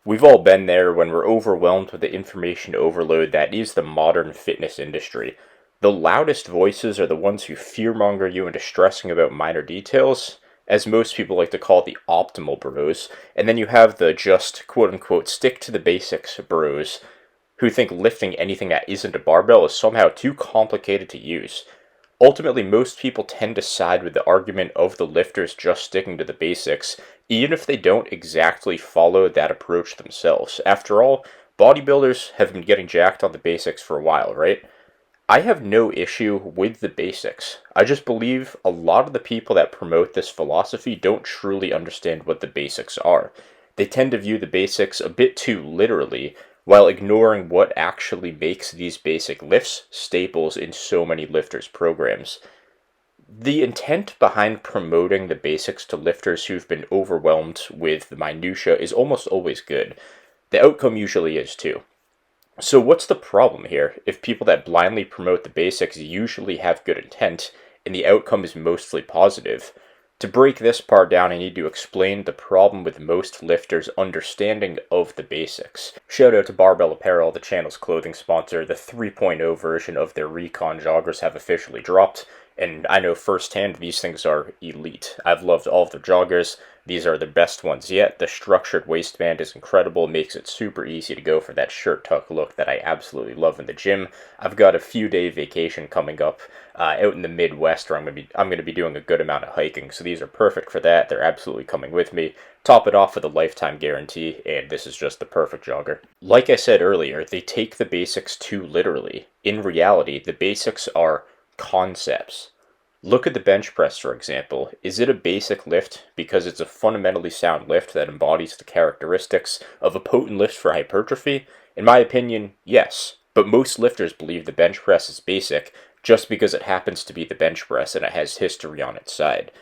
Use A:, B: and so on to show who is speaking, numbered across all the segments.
A: We've all been there when we're overwhelmed with the information overload that is the modern fitness industry. The loudest voices are the ones who fearmonger you into stressing about minor details, as most people like to call the optimal bros, and then you have the just quote unquote stick to the basics bros who think lifting anything that isn't a barbell is somehow too complicated to use. Ultimately, most people tend to side with the argument of the lifters just sticking to the basics, even if they don't exactly follow that approach themselves. After all, bodybuilders have been getting jacked on the basics for a while, right? I have no issue with the basics. I just believe a lot of the people that promote this philosophy don't truly understand what the basics are. They tend to view the basics a bit too literally, while ignoring what actually makes these basic lifts staples in so many lifters' programs. The intent behind promoting the basics to lifters who've been overwhelmed with the minutiae is almost always good. The outcome usually is too. So what's the problem here if people that blindly promote the basics usually have good intent and the outcome is mostly positive? To break this part down, I need to explain the problem with most lifters' understanding of the basics. Shout out to Barbell Apparel, the channel's clothing sponsor. The 3.0 version of their Recon joggers have officially dropped, and I know firsthand these things are elite. I've loved all of their joggers. These are the best ones yet. The structured waistband is incredible, makes it super easy to go for that shirt tuck look that I absolutely love in the gym. I've got a few day vacation coming up out in the Midwest where I'm gonna be doing a good amount of hiking, so these are perfect for that. They're absolutely coming with me. Top it off with a lifetime guarantee, and this is just the perfect jogger. Like I said earlier, they take the basics too literally. In reality, the basics are concepts. Look at the bench press, for example. Is it a basic lift because it's a fundamentally sound lift that embodies the characteristics of a potent lift for hypertrophy? In my opinion, yes. But most lifters believe the bench press is basic just because it happens to be the bench press and it has history on its side.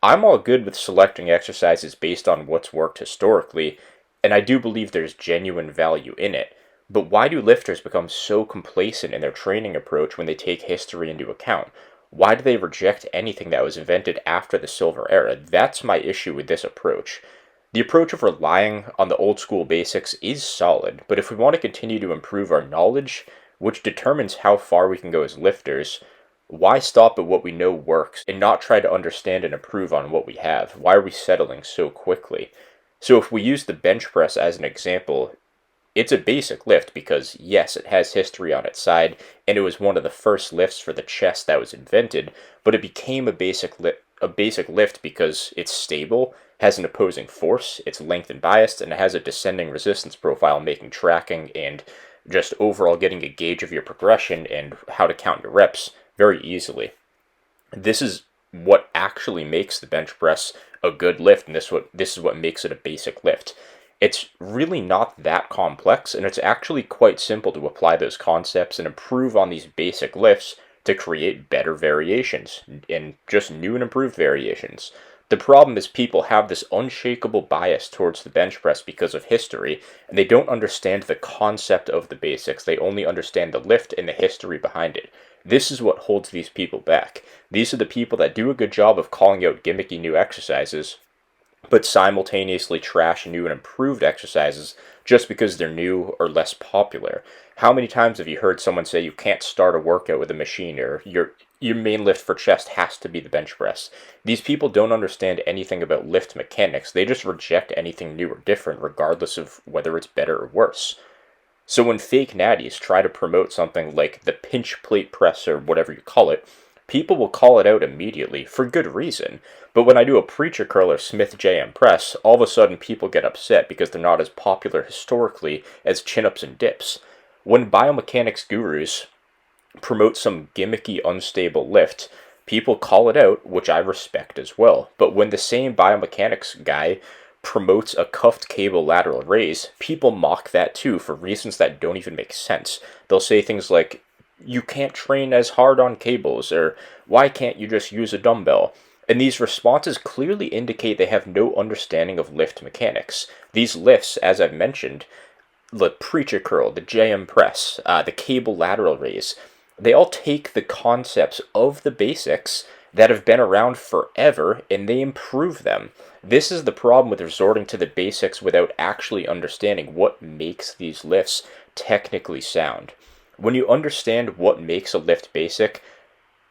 A: I'm all good with selecting exercises based on what's worked historically, and I do believe there's genuine value in it. But why do lifters become so complacent in their training approach when they take history into account? Why do they reject anything that was invented after the Silver Era? That's my issue with this approach. The approach of relying on the old school basics is solid, but if we want to continue to improve our knowledge, which determines how far we can go as lifters, why stop at what we know works and not try to understand and improve on what we have? Why are we settling so quickly? So if we use the bench press as an example, it's a basic lift because, yes, it has history on its side, and it was one of the first lifts for the chest that was invented, but it became a basic lift because it's stable, has an opposing force, it's length and biased, and it has a descending resistance profile, making tracking and just overall getting a gauge of your progression and how to count your reps very easily. This is what actually makes the bench press a good lift, and this is what makes it a basic lift. It's really not that complex, and it's actually quite simple to apply those concepts and improve on these basic lifts to create better variations, and just new and improved variations. The problem is people have this unshakable bias towards the bench press because of history, and they don't understand the concept of the basics. They only understand the lift and the history behind it. This is what holds these people back. These are the people that do a good job of calling out gimmicky new exercises, but simultaneously trash new and improved exercises just because they're new or less popular. How many times have you heard someone say you can't start a workout with a machine, or your main lift for chest has to be the bench press? These people don't understand anything about lift mechanics. They just reject anything new or different regardless of whether it's better or worse. So when fake natties try to promote something like the pinch plate press or whatever you call it, people will call it out immediately for good reason. But when I do a preacher curl or Smith JM press, all of a sudden people get upset because they're not as popular historically as chin-ups and dips. When biomechanics gurus promote some gimmicky unstable lift, people call it out, which I respect as well. But when the same biomechanics guy promotes a cuffed cable lateral raise, people mock that too for reasons that don't even make sense. They'll say things like, you can't train as hard on cables, or why can't you just use a dumbbell? And these responses clearly indicate they have no understanding of lift mechanics. These lifts, as I've mentioned, the preacher curl, the JM press, the cable lateral raise, they all take the concepts of the basics that have been around forever and they improve them. This is the problem with resorting to the basics without actually understanding what makes these lifts technically sound. When you understand what makes a lift basic,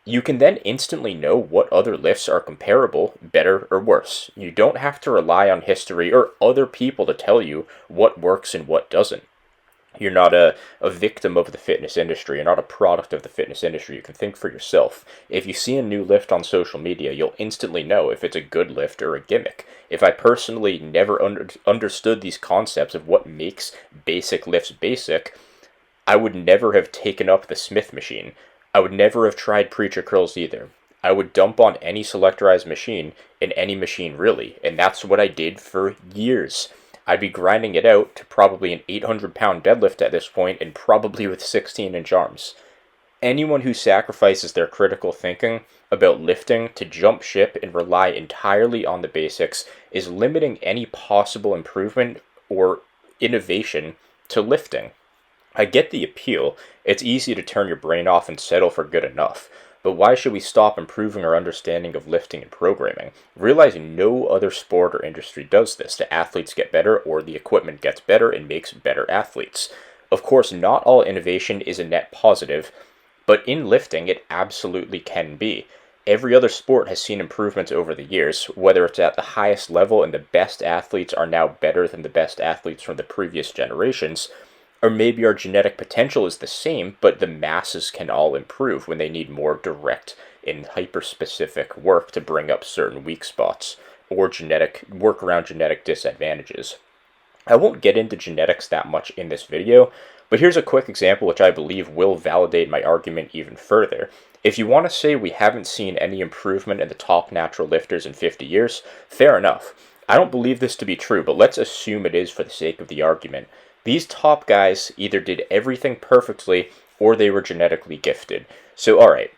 A: you can then instantly know what other lifts are comparable, better, or worse. You don't have to rely on history or other people to tell you what works and what doesn't. You're not a victim of the fitness industry. You're not a product of the fitness industry. You can think for yourself. If you see a new lift on social media, you'll instantly know if it's a good lift or a gimmick. If I personally never understood these concepts of what makes basic lifts basic, I would never have taken up the Smith machine. I would never have tried preacher curls either. I would dump on any selectorized machine in any machine really, and that's what I did for years. I'd be grinding it out to probably an 800-pound deadlift at this point and probably with 16-inch arms. Anyone who sacrifices their critical thinking about lifting to jump ship and rely entirely on the basics is limiting any possible improvement or innovation to lifting. I get the appeal. It's easy to turn your brain off and settle for good enough. But why should we stop improving our understanding of lifting and programming? Realizing no other sport or industry does this. The athletes get better or the equipment gets better and makes better athletes. Of course, not all innovation is a net positive, but in lifting it absolutely can be. Every other sport has seen improvements over the years, whether it's at the highest level and the best athletes are now better than the best athletes from the previous generations, or maybe our genetic potential is the same, but the masses can all improve when they need more direct and hyper-specific work to bring up certain weak spots, or genetic work around genetic disadvantages. I won't get into genetics that much in this video, but here's a quick example which I believe will validate my argument even further. If you want to say we haven't seen any improvement in the top natural lifters in 50 years, fair enough. I don't believe this to be true, but let's assume it is for the sake of the argument. These top guys either did everything perfectly or they were genetically gifted. So, alright,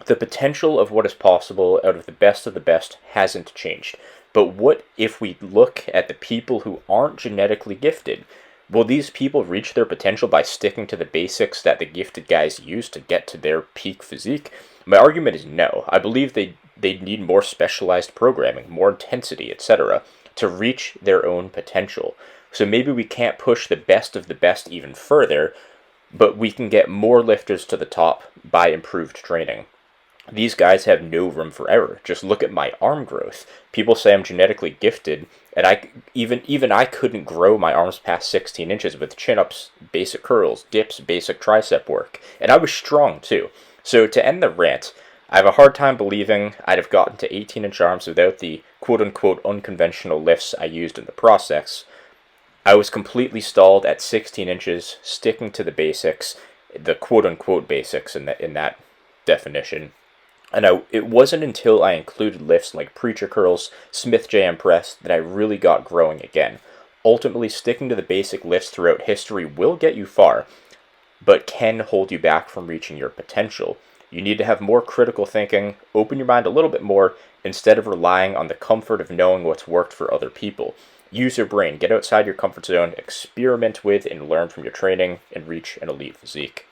A: the potential of what is possible out of the best hasn't changed. But what if we look at the people who aren't genetically gifted? Will these people reach their potential by sticking to the basics that the gifted guys use to get to their peak physique? My argument is no. I believe they need more specialized programming, more intensity, etc., to reach their own potential. So maybe we can't push the best of the best even further, but we can get more lifters to the top by improved training. These guys have no room for error. Just look at my arm growth. People say I'm genetically gifted, and I couldn't grow my arms past 16 inches with chin-ups, basic curls, dips, basic tricep work. And I was strong too. So to end the rant, I have a hard time believing I'd have gotten to 18-inch arms without the quote-unquote unconventional lifts I used in the process. I was completely stalled at 16 inches, sticking to the basics, the quote-unquote basics in that definition. And it wasn't until I included lifts like preacher curls, Smith JM press, that I really got growing again. Ultimately, sticking to the basic lifts throughout history will get you far, but can hold you back from reaching your potential. You need to have more critical thinking, open your mind a little bit more, instead of relying on the comfort of knowing what's worked for other people. Use your brain, get outside your comfort zone, experiment with and learn from your training, and reach an elite physique.